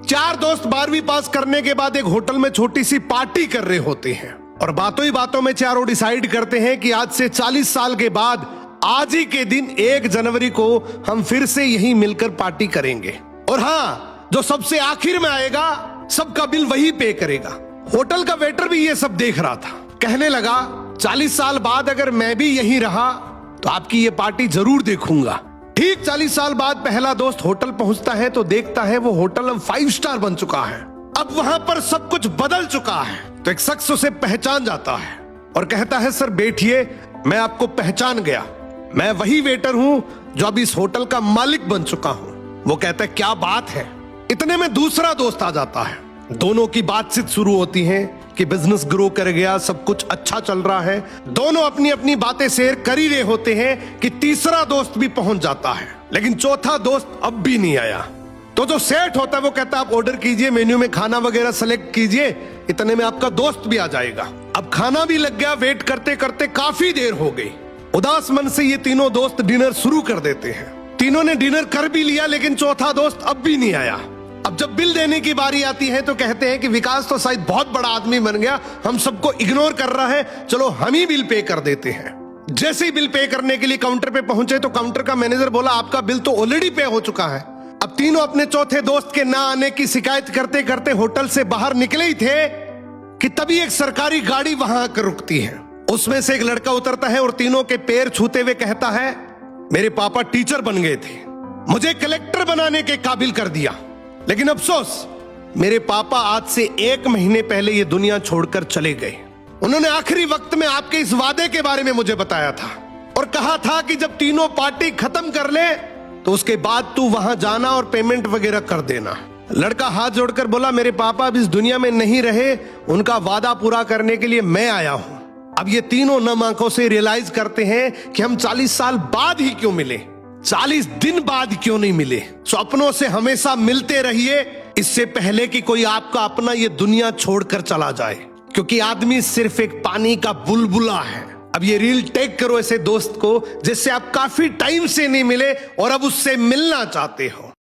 चार दोस्त 12वीं पास करने के बाद एक होटल में छोटी सी पार्टी कर रहे होते हैं और बातों ही बातों में चारों डिसाइड करते हैं कि आज से 40 साल के बाद आज ही के दिन 1 जनवरी को हम फिर से यहीं मिलकर पार्टी करेंगे। और हाँ, जो सबसे आखिर में आएगा सबका बिल वही पे करेगा। होटल का वेटर भी ये सब देख रहा था। कहने लगा 40 साल बाद अगर मैं भी यहीं रहा तो आपकी ये पार्टी जरूर देखूंगा। ठीक 40 साल बाद पहला दोस्त होटल पहुंचता है तो देखता है वो होटल अब 5 स्टार बन चुका है। अब वहां पर सब कुछ बदल चुका है। तो एक शख्स उसे पहचान जाता है और कहता है सर बैठिए, मैं आपको पहचान गया, मैं वही वेटर हूं जो अब इस होटल का मालिक बन चुका हूं। वो कहता है क्या बात है। इतने में दूसरा दोस्त आ जाता है। दोनों की बातचीत शुरू होती है कि बिजनेस ग्रो कर गया, सब कुछ अच्छा चल रहा है। दोनों अपनी अपनी बातें शेयर कर ही रहे होते हैं कि तीसरा दोस्त भी पहुंच जाता है, लेकिन चौथा दोस्त अब भी नहीं आया। तो जो सेठ होता है वो कहता है आप ऑर्डर कीजिए, मेन्यू में खाना वगैरह सेलेक्ट कीजिए, इतने में आपका दोस्त भी आ जाएगा। अब खाना भी लग गया। वेट करते करते काफी देर हो गई। उदास मन से ये तीनों दोस्त डिनर शुरू कर देते हैं। तीनों ने डिनर कर भी लिया, लेकिन चौथा दोस्त अब भी नहीं आया। अब जब बिल देने की बारी आती है तो कहते हैं कि विकास तो शायद बहुत बड़ा आदमी बन गया, हम सबको इग्नोर कर रहा है, चलो हम ही बिल पे कर देते हैं। जैसे ही बिल पे करने के लिए काउंटर पे पहुंचे तो काउंटर का मैनेजर बोला आपका बिल तो ऑलरेडी पे हो चुका है। अब तीनों अपने चौथे दोस्त के ना आने की शिकायत करते करते होटल से बाहर निकले ही थे कि तभी एक सरकारी गाड़ी वहां आकर रुकती है। उसमें से एक लड़का उतरता है और तीनों के पैर छूते हुए कहता है मेरे पापा टीचर बन गए थे, मुझे कलेक्टर बनाने के काबिल कर दिया, लेकिन अफसोस मेरे पापा आज से 1 महीने पहले ये दुनिया छोड़कर चले गए। उन्होंने आखिरी वक्त में आपके इस वादे के बारे में मुझे बताया था और कहा था कि जब तीनों पार्टी खत्म कर ले तो उसके बाद तू वहां जाना और पेमेंट वगैरह कर देना। लड़का हाथ जोड़कर बोला मेरे पापा अब इस दुनिया में नहीं रहे, उनका वादा पूरा करने के लिए मैं आया हूं। अब ये तीनों नम आंखों से रियलाइज करते हैं कि हम 40 साल बाद ही क्यों मिले, 40 दिन बाद क्यों नहीं मिले। स्वप्नों से हमेशा मिलते रहिए, इससे पहले कि कोई आपका अपना ये दुनिया छोड़कर चला जाए, क्योंकि आदमी सिर्फ एक पानी का बुलबुला है। अब ये रील टैग करो ऐसे दोस्त को जिससे आप काफी टाइम से नहीं मिले और अब उससे मिलना चाहते हो।